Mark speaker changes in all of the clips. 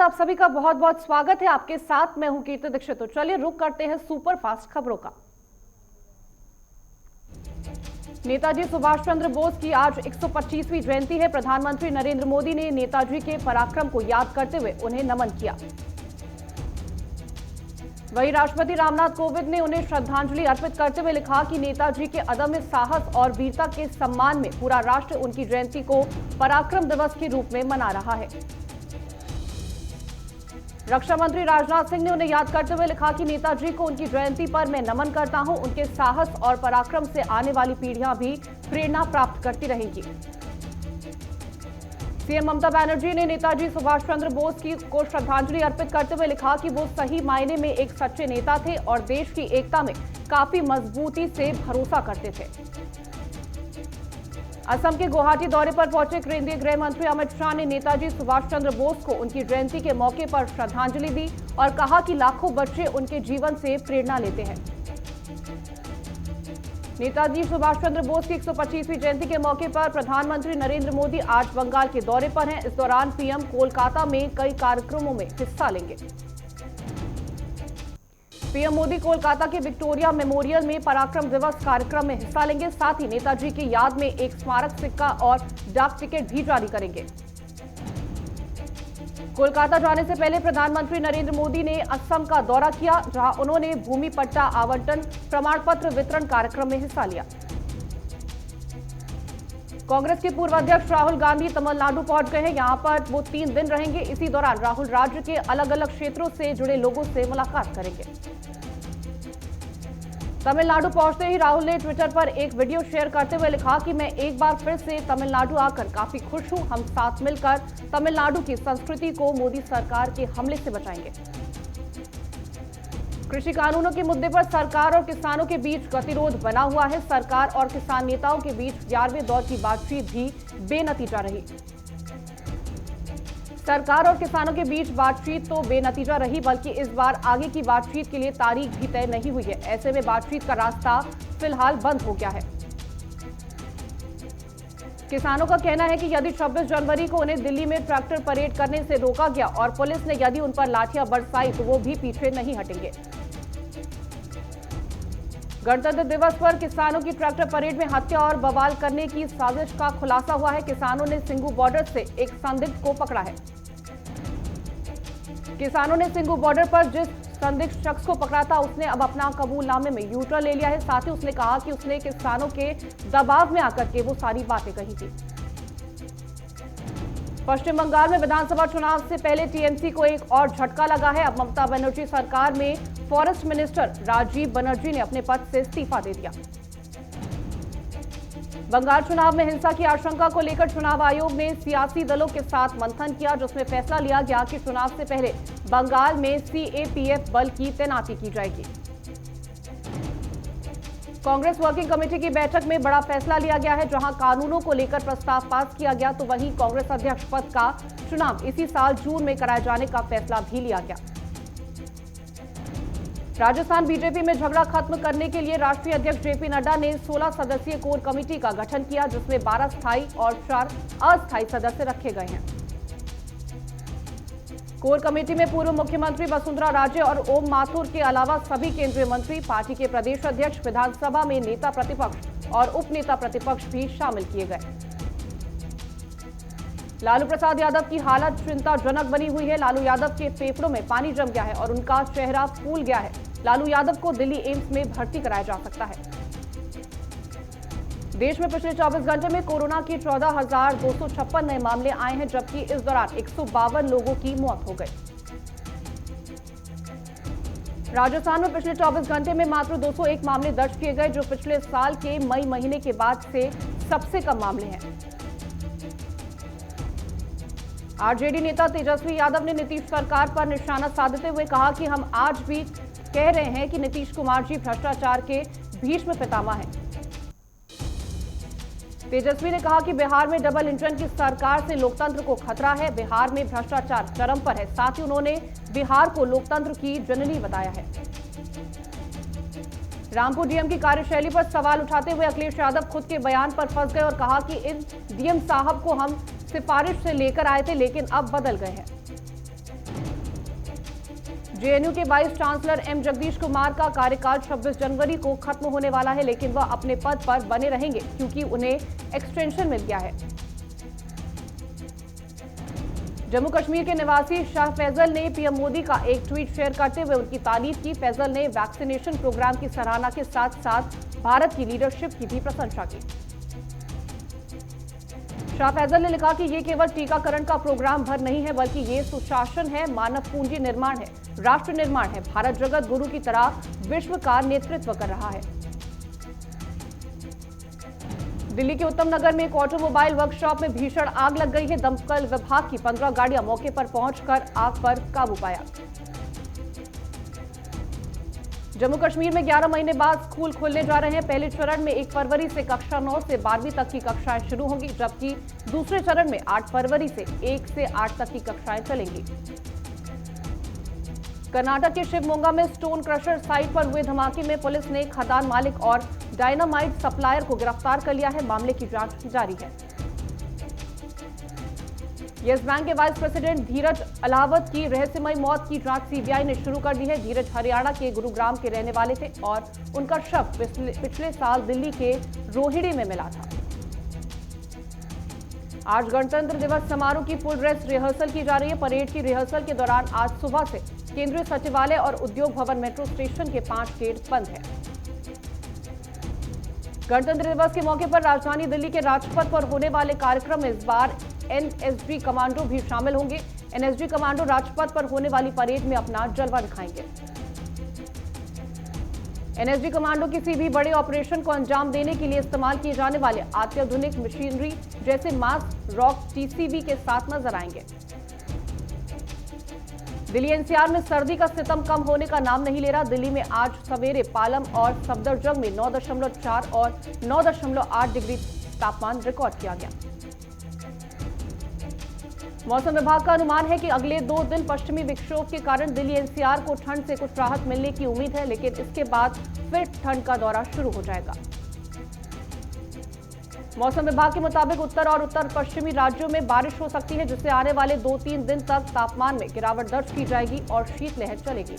Speaker 1: आप सभी का बहुत बहुत स्वागत है। आपके साथ मैं हूं कीर्ति दीक्षित। तो चलिए रुक करते हैं सुपर फास्ट खबरों का। नेताजी सुभाष चंद्र बोस की आज 125वीं जयंती है। प्रधानमंत्री नरेंद्र मोदी ने नेताजी के पराक्रम को याद करते हुए उन्हें नमन किया। वहीं राष्ट्रपति रामनाथ कोविंद ने उन्हें श्रद्धांजलि अर्पित करते हुए लिखा कि नेताजी के अदम्य साहस और वीरता के सम्मान में पूरा राष्ट्र उनकी जयंती को पराक्रम दिवस के रूप में मना रहा है। रक्षा मंत्री राजनाथ सिंह ने उन्हें याद करते हुए लिखा कि नेताजी को उनकी जयंती पर मैं नमन करता हूं। उनके साहस और पराक्रम से आने वाली पीढ़ियां भी प्रेरणा प्राप्त करती रहेंगी। सीएम ममता बनर्जी ने नेताजी सुभाष चंद्र बोस को श्रद्धांजलि अर्पित करते हुए लिखा कि वो सही मायने में एक सच्चे नेता थे और देश की एकता में काफी मजबूती से भरोसा करते थे। असम के गुवाहाटी दौरे पर पहुंचे केंद्रीय गृह मंत्री अमित शाह ने नेताजी सुभाष चंद्र बोस को उनकी जयंती के मौके पर श्रद्धांजलि दी और कहा कि लाखों बच्चे उनके जीवन से प्रेरणा लेते हैं। नेताजी सुभाष चंद्र बोस की 125वीं जयंती के मौके पर प्रधानमंत्री नरेंद्र मोदी आज बंगाल के दौरे पर हैं। इस दौरान पीएम कोलकाता में कई कार्यक्रमों में हिस्सा लेंगे। पीएम मोदी कोलकाता के विक्टोरिया मेमोरियल में पराक्रम दिवस कार्यक्रम में हिस्सा लेंगे। साथ ही नेताजी की याद में एक स्मारक सिक्का और डाक टिकट भी जारी करेंगे। कोलकाता जाने से पहले प्रधानमंत्री नरेंद्र मोदी ने असम का दौरा किया, जहां उन्होंने भूमि पट्टा आवंटन प्रमाण पत्र वितरण कार्यक्रम में हिस्सा लिया। कांग्रेस के पूर्व अध्यक्ष राहुल गांधी तमिलनाडु पहुंच गए हैं। यहां पर वो 3 दिन रहेंगे। इसी दौरान राहुल राज्य के अलग अलग क्षेत्रों से जुड़े लोगों से मुलाकात करेंगे। तमिलनाडु पहुंचते ही राहुल ने ट्विटर पर एक वीडियो शेयर करते हुए लिखा कि मैं एक बार फिर से तमिलनाडु आकर काफी खुश हूं। हम साथ मिलकर तमिलनाडु की संस्कृति को मोदी सरकार के हमले से बचाएंगे। कृषि कानूनों के मुद्दे पर सरकार और किसानों के बीच गतिरोध बना हुआ है। सरकार और किसान नेताओं के बीच 11वें दौर की बातचीत भी बेनतीजा रही। सरकार और किसानों के बीच बातचीत तो बेनतीजा रही, बल्कि इस बार आगे की बातचीत के लिए तारीख भी तय नहीं हुई है। ऐसे में बातचीत का रास्ता फिलहाल बंद हो गया है। किसानों का कहना है कि यदि 26 जनवरी को उन्हें दिल्ली में ट्रैक्टर परेड करने से रोका गया और पुलिस ने यदि उन पर लाठियां बरसाई तो वो भी पीछे नहीं हटेंगे। गणतंत्र दिवस पर किसानों की ट्रैक्टर परेड में हत्या और बवाल करने की साजिश का खुलासा हुआ है। किसानों ने सिंगू बॉर्डर से एक संदिग्ध को पकड़ा है। किसानों ने सिंगू बॉर्डर पर जिस संदिग्ध शख्स को पकड़ा था, उसने अब अपना कबूलनामे में यू टर्न ले लिया है। साथ ही उसने कहा कि उसने किसानों के दबाव में आकर के वो सारी बातें कही थी। पश्चिम बंगाल में विधानसभा चुनाव से पहले टीएमसी को एक और झटका लगा है। अब ममता बनर्जी सरकार में फॉरेस्ट मिनिस्टर राजीव बनर्जी ने अपने पद से इस्तीफा दे दिया। बंगाल चुनाव में हिंसा की आशंका को लेकर चुनाव आयोग ने सियासी दलों के साथ मंथन किया, जिसमें फैसला लिया गया कि चुनाव से पहले बंगाल में सीएपीएफ बल की तैनाती की जाएगी। कांग्रेस वर्किंग कमेटी की बैठक में बड़ा फैसला लिया गया है, जहां कानूनों को लेकर प्रस्ताव पास किया गया, तो वहीं कांग्रेस अध्यक्ष पद का चुनाव इसी साल जून में कराए जाने का फैसला भी लिया गया। राजस्थान बीजेपी में झगड़ा खत्म करने के लिए राष्ट्रीय अध्यक्ष जेपी नड्डा ने 16 सदस्यीय कोर कमेटी का गठन किया, जिसमें 12 स्थायी और 4 अस्थायी सदस्य रखे गए हैं। कोर कमेटी में पूर्व मुख्यमंत्री वसुंधरा राजे और ओम माथुर के अलावा सभी केंद्रीय मंत्री, पार्टी के प्रदेश अध्यक्ष, विधानसभा में नेता प्रतिपक्ष और उप नेता प्रतिपक्ष भी शामिल किए गए। लालू प्रसाद यादव की हालत चिंताजनक बनी हुई है। लालू यादव के फेफड़ों में पानी जम गया है और उनका चेहरा फूल गया है। लालू यादव को दिल्ली एम्स में भर्ती कराया जा सकता है। देश में पिछले 24 घंटे में कोरोना के 14,256 नए मामले आए हैं, जबकि इस दौरान 152 लोगों की मौत हो गई। राजस्थान में पिछले 24 घंटे में मात्र 201 मामले दर्ज किए गए, जो पिछले साल के मई महीने के बाद से सबसे कम मामले हैं। आरजेडी नेता तेजस्वी यादव ने नीतीश सरकार पर निशाना साधते हुए कहा कि हम आज भी कह रहे हैं कि नीतीश कुमार जी भ्रष्टाचार के भीष्म पितामह हैं। तेजस्वी ने कहा कि बिहार में डबल इंजन की सरकार से लोकतंत्र को खतरा है। बिहार में भ्रष्टाचार चरम पर है। साथ ही उन्होंने बिहार को लोकतंत्र की जननी बताया है। रामपुर डीएम की कार्यशैली पर सवाल उठाते हुए अखिलेश यादव खुद के बयान पर फंस गए और कहा कि इन डीएम साहब को हम सिफारिश से लेकर आए थे, लेकिन अब बदल गए हैं। जेएनयू के vice chancellor M Jagdish Kumar का कार्यकाल 26 जनवरी को खत्म होने वाला है, लेकिन वह अपने पद पर बने रहेंगे क्योंकि उन्हें एक्सटेंशन मिल गया है। जम्मू कश्मीर के निवासी शाह फैजल ने पीएम मोदी का एक ट्वीट शेयर करते हुए उनकी तारीफ की। फैजल ने वैक्सीनेशन प्रोग्राम की सराहना के साथ साथ भारत की लीडरशिप की भी प्रशंसा की। शाह फैजल ने लिखा कि ये केवल टीकाकरण का प्रोग्राम भर नहीं है, बल्कि ये सुशासन है, मानव पूंजी निर्माण है, राष्ट्र निर्माण है। भारत जगत गुरु की तरह विश्व का नेतृत्व कर रहा है। दिल्ली के उत्तम नगर में एक ऑटोमोबाइल वर्कशॉप में भीषण आग लग गई है। दमकल विभाग की 15 गाड़ियां मौके पर पहुंचकर आग पर काबू पाया। जम्मू कश्मीर में 11 महीने बाद स्कूल खुलने जा रहे हैं। पहले चरण में 1 फरवरी से कक्षा 9 से 12वीं तक की कक्षाएं शुरू होंगी, जबकि दूसरे चरण में 8 फरवरी से 1 से 8 तक की कक्षाएं चलेंगी। कर्नाटक के शिवमोगा में स्टोन क्रशर साइट पर हुए धमाके में पुलिस ने खदान मालिक और डायनामाइट सप्लायर को गिरफ्तार कर लिया है। मामले की जांच जारी है। यस बैंक के वाइस प्रेसिडेंट धीरज अलावत की रहस्यमय मौत की जांच सीबीआई ने शुरू कर दी है। धीरज हरियाणा के गुरुग्राम के रहने वाले थे और उनका शव पिछले साल दिल्ली के रोहिणी में मिला था। आज गणतंत्र दिवस समारोह की फुल ड्रेस रिहर्सल की जा रही है। परेड की रिहर्सल के दौरान आज सुबह से केंद्रीय सचिवालय और उद्योग भवन मेट्रो स्टेशन के 5 गेट बंद है। गणतंत्र दिवस के मौके पर राजधानी दिल्ली के राजपथ पर होने वाले कार्यक्रम में इस बार एनएसजी कमांडो भी शामिल होंगे। एनएसजी कमांडो राजपथ पर होने वाली परेड में अपना जलवा दिखाएंगे। एनएसजी कमांडो किसी भी बड़े ऑपरेशन को अंजाम देने के लिए इस्तेमाल किए जाने वाले अत्याधुनिक मशीनरी जैसे मास रॉक टीसीबी के साथ नजर आएंगे। दिल्ली एनसीआर में सर्दी का सितम कम होने का नाम नहीं ले रहा। दिल्ली में आज सवेरे पालम और सफदरजंग में 9.4 और 9.8 डिग्री तापमान रिकॉर्ड किया गया। मौसम विभाग का अनुमान है कि अगले 2 दिन पश्चिमी विक्षोभ के कारण दिल्ली एनसीआर को ठंड से कुछ राहत मिलने की उम्मीद है, लेकिन इसके बाद फिर ठंड का दौरा शुरू हो जाएगा। मौसम विभाग के मुताबिक उत्तर और उत्तर पश्चिमी राज्यों में बारिश हो सकती है, जिससे आने वाले 2-3 दिन तक तापमान में गिरावट दर्ज की जाएगी और शीतलहर चलेगी।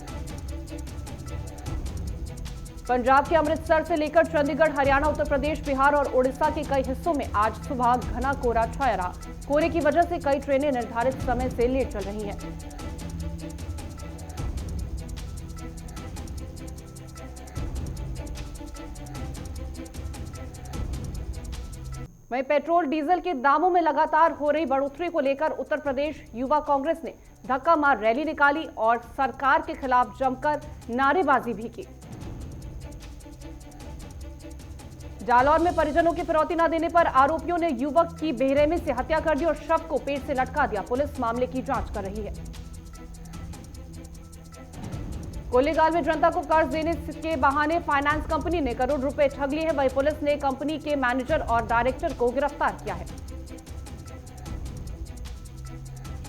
Speaker 1: पंजाब के अमृतसर से लेकर चंडीगढ़, हरियाणा, उत्तर प्रदेश, बिहार और ओडिशा के कई हिस्सों में आज सुबह घना कोहरा छाया रहा। कोहरे की वजह से कई ट्रेनें निर्धारित समय से लेट चल रही हैं। वहीं पेट्रोल डीजल के दामों में लगातार हो रही बढ़ोतरी को लेकर उत्तर प्रदेश युवा कांग्रेस ने धक्का मार रैली निकाली और सरकार के खिलाफ जमकर नारेबाजी भी की। जालौर में परिजनों की फिरौती न देने पर आरोपियों ने युवक की बेरहमी से हत्या कर दी और शव को पेट से लटका दिया। पुलिस मामले की जांच कर रही है। कोलेगाल में जनता को कर्ज देने के बहाने फाइनेंस कंपनी ने करोड़ रुपए ठग लिए हैं। वहीं पुलिस ने कंपनी के मैनेजर और डायरेक्टर को गिरफ्तार किया है।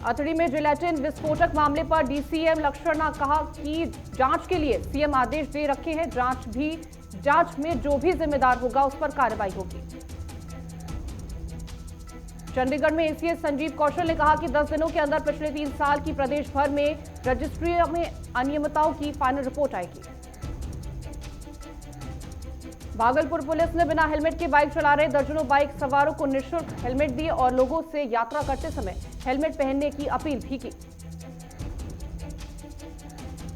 Speaker 1: अतड़ी में जिलेटिन विस्फोटक मामले पर डीसीएम लक्ष्मण ने कहा कि जांच के लिए सीएम आदेश दे रखे हैं। जांच में जो भी जिम्मेदार होगा उस पर कार्रवाई होगी। चंडीगढ़ में एसीएस संजीव कौशल ने कहा कि 10 दिनों के अंदर पिछले 3 साल की प्रदेश भर में रजिस्ट्री में अनियमितताओं की फाइनल रिपोर्ट आएगी। भागलपुर पुलिस ने बिना हेलमेट के बाइक चला रहे दर्जनों बाइक सवारों को निःशुल्क हेलमेट दिए और लोगों से यात्रा करते समय हेलमेट पहनने की अपील भी की।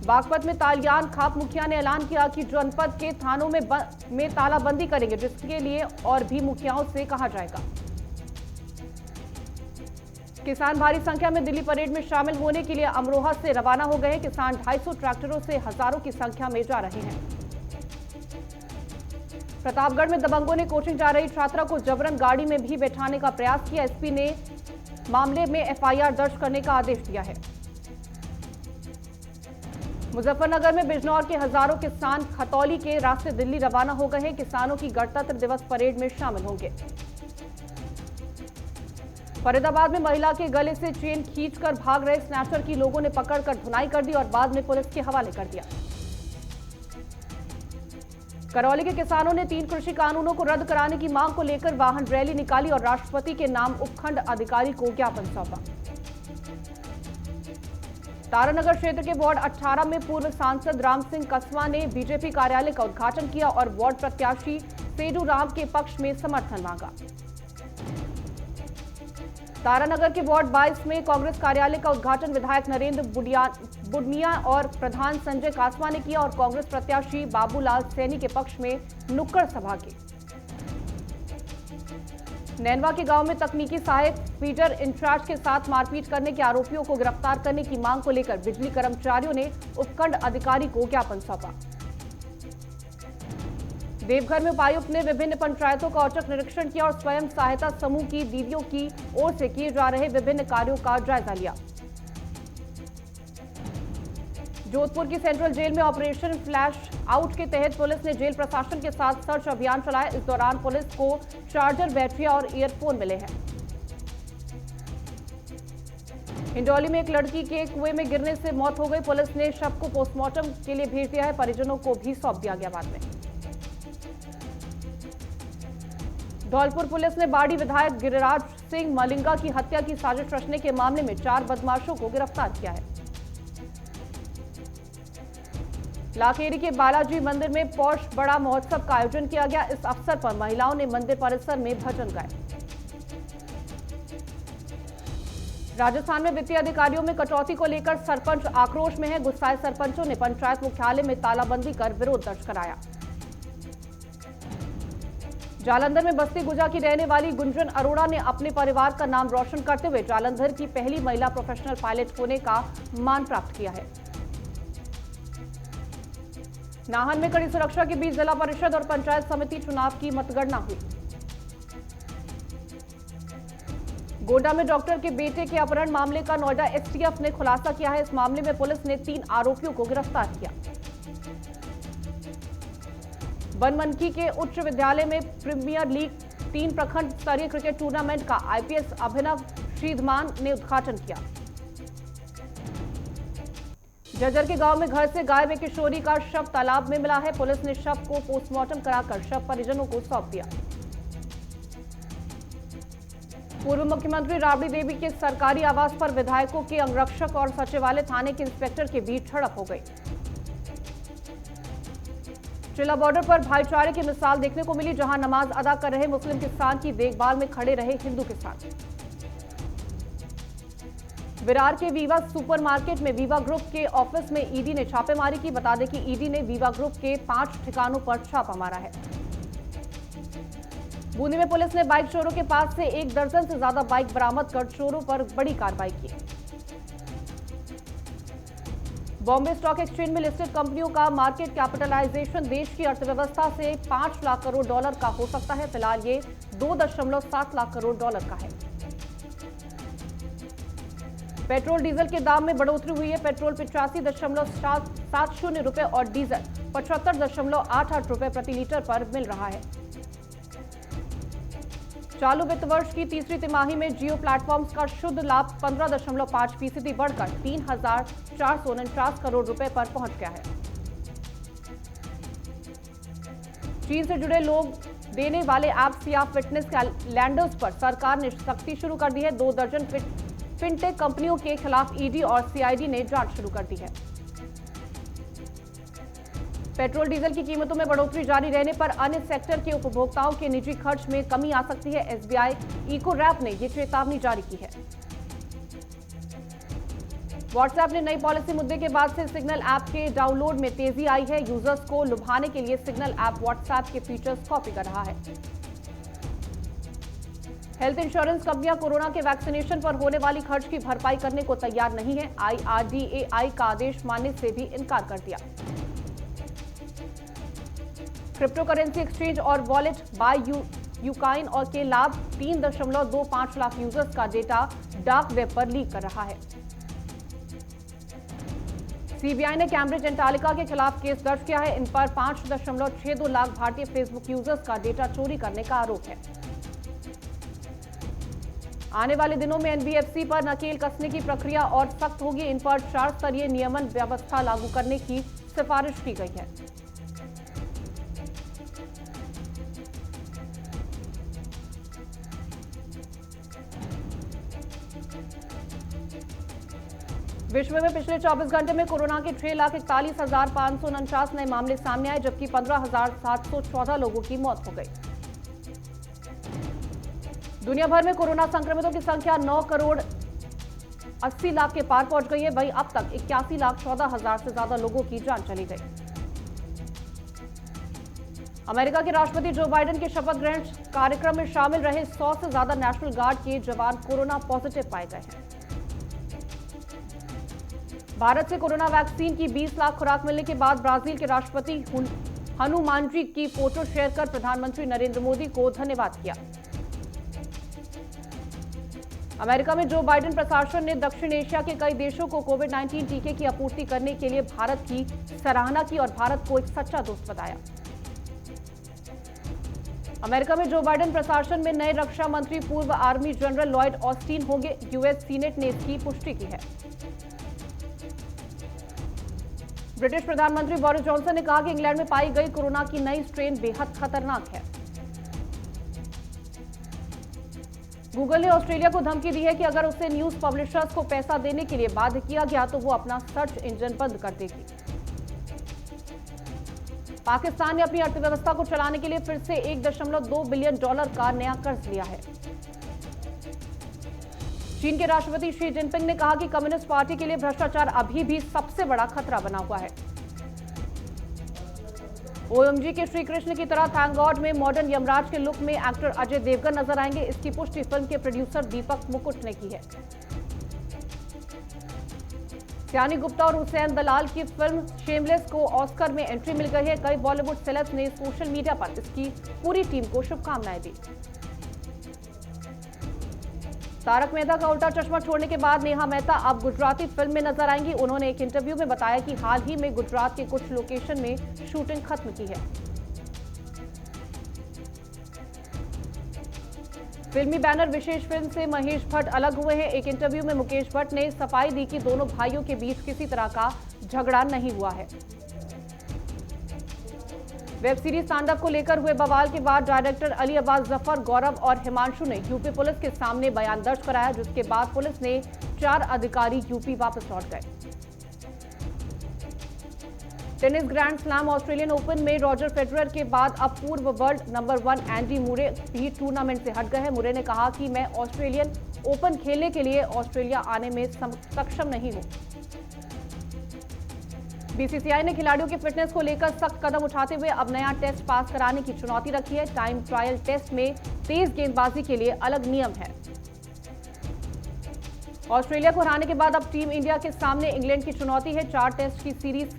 Speaker 1: बागपत में तालियान खाप मुखिया ने ऐलान किया कि जनपद के थानों में तालाबंदी करेंगे, जिसके लिए और भी मुखियाओं से कहा जाएगा। किसान भारी संख्या में दिल्ली परेड में शामिल होने के लिए अमरोहा से रवाना हो गए हैं। किसान 250 ट्रैक्टरों से हजारों की संख्या में जा रहे हैं। प्रतापगढ़ में दबंगों ने कोचिंग जा रही छात्रा को जबरन गाड़ी में भी बैठाने का प्रयास किया। एसपी ने मामले में एफआईआर दर्ज करने का आदेश दिया है। मुजफ्फरनगर में बिजनौर के हजारों किसान खतौली के रास्ते दिल्ली रवाना हो गए हैं। किसानों की गणतंत्र दिवस परेड में शामिल होंगे। फरीदाबाद में महिला के गले से चेन खींचकर भाग रहे स्नैचर की लोगों ने पकड़कर धुनाई कर दी और बाद में पुलिस के हवाले कर दिया। करौली के किसानों ने 3 कृषि कानूनों को रद्द कराने की मांग को लेकर वाहन रैली निकाली और राष्ट्रपति के नाम उपखंड अधिकारी को ज्ञापन सौंपा। तारानगर क्षेत्र के वार्ड 18 में पूर्व सांसद राम सिंह कस्वा ने बीजेपी कार्यालय का उद्घाटन किया और वार्ड प्रत्याशी सेडू राम के पक्ष में समर्थन मांगा। तारानगर के वार्ड 22 में कांग्रेस कार्यालय का उद्घाटन विधायक नरेंद्र बुडनिया और प्रधान संजय कासवा ने किया और कांग्रेस प्रत्याशी बाबूलाल सैनी के पक्ष में नुक्कड़ सभा की। नैनवा के गांव में तकनीकी सहायक फीडर इंचार्ज के साथ मारपीट करने के आरोपियों को गिरफ्तार करने की मांग को लेकर बिजली कर्मचारियों ने उपखंड अधिकारी को ज्ञापन सौंपा। देवघर में उपायुक्त ने विभिन्न पंचायतों का औचक निरीक्षण किया और स्वयं सहायता समूह की दीदियों की ओर से किए जा रहे विभिन्न कार्यों का जायजा लिया। जोधपुर की सेंट्रल जेल में ऑपरेशन फ्लैश आउट के तहत पुलिस ने जेल प्रशासन के साथ सर्च अभियान चलाया। इस दौरान पुलिस को चार्जर, बैटरियां और ईयरफोन मिले हैं। हिंडौली में एक लड़की के कुएं में गिरने से मौत हो गई। पुलिस ने शव को पोस्टमार्टम के लिए भेज दिया है। परिजनों को भी सौंप दिया गया। बाद में धौलपुर पुलिस ने बाड़ी विधायक गिरिराज सिंह मलिंगा की हत्या की साजिश रचने के मामले में 4 बदमाशों को गिरफ्तार किया है। लाखेरी के बालाजी मंदिर में पौष बड़ा महोत्सव का आयोजन किया गया। इस अवसर पर महिलाओं ने मंदिर परिसर में भजन गाए। राजस्थान में वित्तीय अधिकारियों में कटौती को लेकर सरपंच आक्रोश में है। गुस्साए सरपंचों ने पंचायत मुख्यालय में तालाबंदी कर विरोध दर्ज कराया। जालंधर में बस्ती गुजा की रहने वाली गुंजन अरोड़ा ने अपने परिवार का नाम रोशन करते हुए जालंधर की पहली महिला प्रोफेशनल पायलट होने का मान प्राप्त किया है। नाहन में कड़ी सुरक्षा के बीच जिला परिषद और पंचायत समिति चुनाव की मतगणना हुई। गोड्डा में डॉक्टर के बेटे के अपहरण मामले का नोएडा एसटीएफ ने खुलासा किया है। इस मामले में पुलिस ने 3 आरोपियों को गिरफ्तार किया। बनमनखी के उच्च विद्यालय में प्रीमियर लीग 3 प्रखंड स्तरीय क्रिकेट टूर्नामेंट का आईपीएस अभिनव श्रीधमान ने उद्घाटन किया। जजर के गांव में घर से गायब एक किशोरी का शव तालाब में मिला है। पुलिस ने शव को पोस्टमार्टम कराकर शव परिजनों को सौंप दिया। पूर्व मुख्यमंत्री राबड़ी देवी के सरकारी आवास पर विधायकों के अंगरक्षक और सचिवालय थाने के इंस्पेक्टर के बीच झड़प हो गई। चिल्ला बॉर्डर पर भाईचारे की मिसाल देखने को मिली, जहां नमाज अदा कर रहे मुस्लिम किसान की देखभाल में खड़े रहे हिंदू किसान। विरार के वीवा सुपरमार्केट में वीवा ग्रुप के ऑफिस में ईडी ने छापेमारी की। बता दें कि ईडी ने वीवा ग्रुप के 5 ठिकानों पर छापा मारा है। बूंदी में पुलिस ने बाइक चोरों के पास से 1 दर्जन से ज्यादा बाइक बरामद कर चोरों पर बड़ी कार्रवाई की। बॉम्बे स्टॉक एक्सचेंज में लिस्टेड कंपनियों का मार्केट कैपिटलाइजेशन देश की अर्थव्यवस्था से $5 लाख करोड़ का हो सकता है। फिलहाल ये $2.7 लाख करोड़ का है। पेट्रोल डीजल के दाम में बढ़ोतरी हुई है। पेट्रोल 85.70 रुपए और डीजल 75.88 रुपए प्रति लीटर पर मिल रहा है। चालू वित्त वर्ष की तीसरी तिमाही में जियो प्लेटफॉर्म्स का शुद्ध लाभ 15.5% बढ़कर 3,449 करोड़ रुपए पर पहुंच गया है। चीन से जुड़े लोग देने वाले ऐप्स या फिटनेस कैलेंडर्स पर सरकार ने सख्ती शुरू कर दी है। 2 दर्जन फिनटेक कंपनियों के खिलाफ ईडी और सीआईडी ने जांच शुरू कर दी है। पेट्रोल डीजल की कीमतों में बढ़ोतरी जारी रहने पर अन्य सेक्टर के उपभोक्ताओं के निजी खर्च में कमी आ सकती है। एसबीआई इको रैप ने यह चेतावनी जारी की है। व्हाट्सएप ने नई पॉलिसी मुद्दे के बाद से सिग्नल ऐप के डाउनलोड में तेजी आई है। यूजर्स को लुभाने के लिए सिग्नल ऐप व्हाट्सएप के फीचर्स कॉपी कर रहा है। हेल्थ इंश्योरेंस कंपनियां कोरोना के वैक्सीनेशन पर होने वाली खर्च की भरपाई करने को तैयार नहीं है। IRDAI का आदेश मानने से भी इनकार कर दिया। क्रिप्टो करेंसी एक्सचेंज और वॉलेट बाय यूकाइन और के लाभ 3.25 लाख यूजर्स का डेटा डार्क वेब पर लीक कर रहा है। सीबीआई ने कैम्ब्रिज एनालिटिका के खिलाफ केस दर्ज किया है। इन पर 5.62 लाख भारतीय फेसबुक यूजर्स का डेटा चोरी करने का आरोप है। आने वाले दिनों में एनबीएफसी पर नकेल कसने की प्रक्रिया और सख्त होगी। इन पर 4 स्तरीय नियमन व्यवस्था लागू करने की सिफारिश की गई है। विश्व में पिछले 24 घंटे में कोरोना के 6,41,549 नए मामले सामने आए, जबकि 15,714 लोगों की मौत हो गई। दुनिया भर में कोरोना संक्रमितों की संख्या 9 करोड़ 80 लाख के पार पहुंच गई है। वहीं अब तक 81,14,000 से ज्यादा लोगों की जान चली गई। अमेरिका के राष्ट्रपति जो बाइडेन के शपथ ग्रहण कार्यक्रम में शामिल रहे 100 से ज्यादा नेशनल गार्ड के जवान कोरोना पॉजिटिव पाए गए हैं। भारत से कोरोना वैक्सीन की 20 लाख खुराक मिलने के बाद ब्राजील के राष्ट्रपति हनुमान जी की फोटो शेयर कर प्रधानमंत्री नरेंद्र मोदी को धन्यवाद किया। अमेरिका में जो बाइडेन प्रशासन ने दक्षिण एशिया के कई देशों को कोविड-19 टीके की आपूर्ति करने के लिए भारत की सराहना की और भारत को एक सच्चा दोस्त बताया। अमेरिका में जो बाइडेन प्रशासन में नए रक्षा मंत्री पूर्व आर्मी जनरल लॉयड ऑस्टिन होंगे। यूएस सीनेट ने इसकी पुष्टि की है। ब्रिटिश प्रधानमंत्री बोरिस जॉनसन ने कहा कि इंग्लैंड में पाई गई कोरोना की नई स्ट्रेन बेहद खतरनाक है। गूगल ने ऑस्ट्रेलिया को धमकी दी है कि अगर उसे न्यूज पब्लिशर्स को पैसा देने के लिए बाध्य किया गया तो वो अपना सर्च इंजन बंद कर देगी। पाकिस्तान ने अपनी अर्थव्यवस्था को चलाने के लिए फिर से $1.2 बिलियन का नया कर्ज लिया है। चीन के राष्ट्रपति शी जिनपिंग ने कहा कि कम्युनिस्ट पार्टी के लिए भ्रष्टाचार अभी भी सबसे बड़ा खतरा बना हुआ है। ओएमजी के श्री कृष्ण की तरह थैंक गॉड में मॉडर्न यमराज के लुक में एक्टर अजय देवगन नजर आएंगे। इसकी पुष्टि फिल्म के प्रोड्यूसर दीपक मुकुट ने की है। सियानी गुप्ता और हुसैन दलाल की फिल्म शेमलेस को ऑस्कर में एंट्री मिल गई है। कई बॉलीवुड सेलेब्स ने सोशल मीडिया पर इसकी पूरी टीम को शुभकामनाएं दी। तारक मेहता का उल्टा चश्मा छोड़ने के बाद नेहा मेहता अब गुजराती फिल्म में नजर आएंगी। उन्होंने एक इंटरव्यू में बताया कि हाल ही में गुजरात के कुछ लोकेशन में शूटिंग खत्म की है। फिल्मी बैनर विशेष फिल्म से महेश भट्ट अलग हुए हैं। एक इंटरव्यू में मुकेश भट्ट ने सफाई दी कि दोनों भाइयों के बीच किसी तरह का झगड़ा नहीं हुआ है। वेब सीरीज स्टैंड अप को लेकर हुए बवाल के बाद डायरेक्टर अली अब्बास जफर, गौरव और हिमांशु ने यूपी पुलिस के सामने बयान दर्ज कराया, जिसके बाद पुलिस ने 4 अधिकारी यूपी वापस लौट गए। Tennis grand slam Australian open में रॉजर फेडरर के बाद अब पूर्व वर्ल्ड नंबर 1 एंडी मुरे भी टूर्नामेंट से हट गए हैं। मुरे ने कहा कि मैं ऑस्ट्रेलियन ओपन खेलने के लिए ऑस्ट्रेलिया आने में सक्षम नहीं हूं। बीसीसीआई ने खिलाड़ियों की फिटनेस को लेकर सख्त कदम उठाते हुए अब नया टेस्ट पास कराने की चुनौती रखी है। टाइम ट्रायल टेस्ट में तेज गेंदबाजी के लिए अलग नियम है। ऑस्ट्रेलिया को हराने के बाद अब टीम इंडिया के सामने इंग्लैंड की चुनौती है। 4 टेस्ट की सीरीज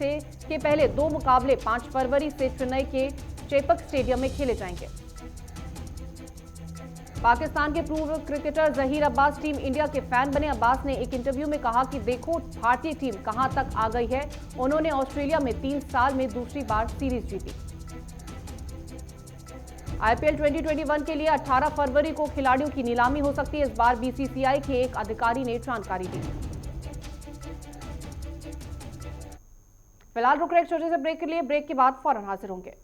Speaker 1: के पहले 2 मुकाबले 5 फरवरी से चेन्नई के चेपक स्टेडियम में खेले जाएंगे। पाकिस्तान के पूर्व cricketer Zaheer Abbas team India के फैन बने। अब्बास ने एक इंटरव्यू में कहा कि देखो भारतीय टीम कहां तक आ गई है। उन्होंने ऑस्ट्रेलिया में 3 साल में दूसरी बार सीरीज जीती। आईपीएल 2021 के लिए 18 फरवरी को खिलाड़ियों की नीलामी हो सकती है। इस बार बीसीसीआई के एक अधिकारी ने जानकारी दी। फिलहाल रुक रहे एक छोटे से ब्रेक के लिए। ब्रेक के बाद फौरन हाजिर होंगे।